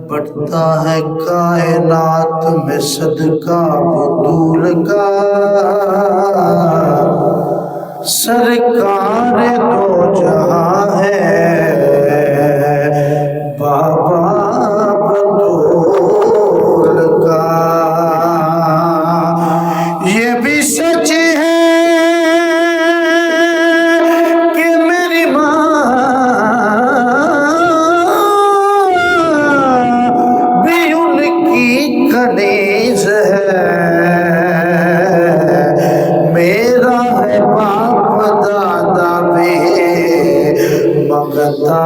बढ़ता है कायनात में सदका बतूल का, सरकार दो जहां है बाबा बतूल का। ये भी सच है कि मेरी माँ भी उनकी कनीज है, मेरा है बाप दादा भी मंगता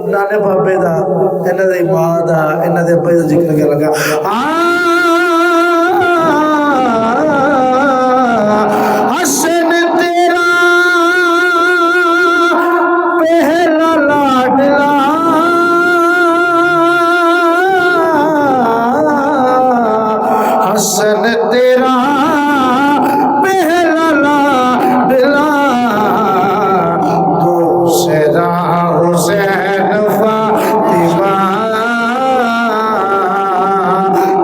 नाने बाबे दा इन्हां दी मां दा इन्हां दे अब्बे दा जिक्र कर लगा। हसन तेरा पहला लाडला, हसन तेरा पहला लाडला, दूसरा हुसैन फातिमा,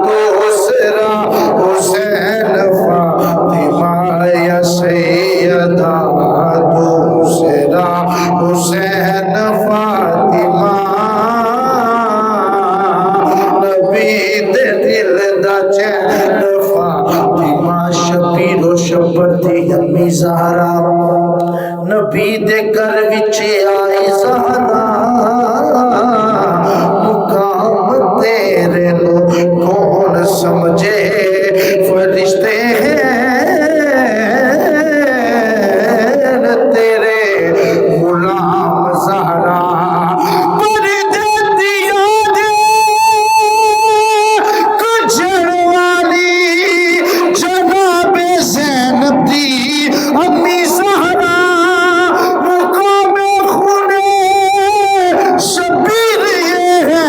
दूसरा हुसैन फातिमा या सैयदा, दूसरा हुसैन फातिमा, नबी दे दिल दा चैन फातिमा, शबीरो शब्बर दी अम्मी ज़हरा, नबी दे घर विच आई ज़हरा, मुकाम तेरे लो कौन समझे, फरिश्ते हैं तेरे गुलाम ज़हरा, पर देती याद गुजर वाली जनाबे ज़ैनब दी अम्मी ज़हरा, शबीर ये है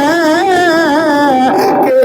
कि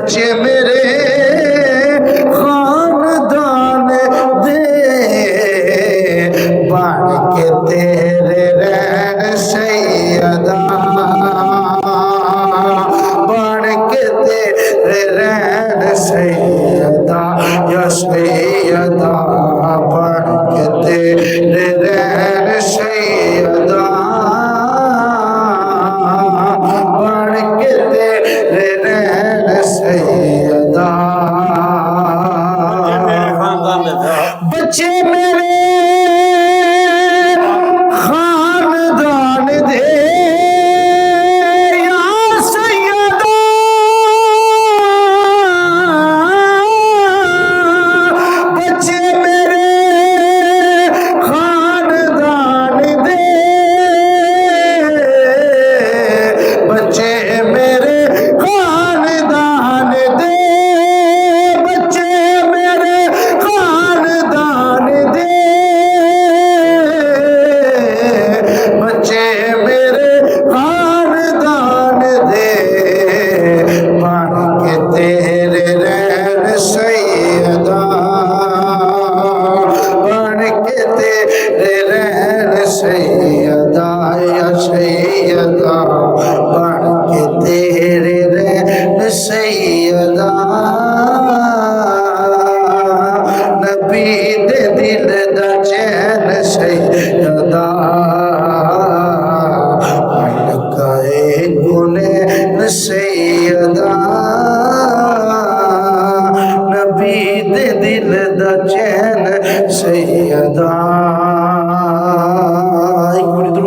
बच्चे मेरे खानदान दे बन के तेरे रहन सैयदा बन के तेरे रहन सैयदा या सैयदा बन के तेरे रहन सैयदा बन के तेरे रहन सैयदा बच्चे मेरे खानदान दे या सैयदा बच्चे मेरे खानदान दे बच्चे मेरे खानदान दे बच्चे मेरे खानदान दे बच्चे मेरे खानदान दे बन के तेरे रहन सैयदा बन के तेरे रहन सैयदा या सैयदा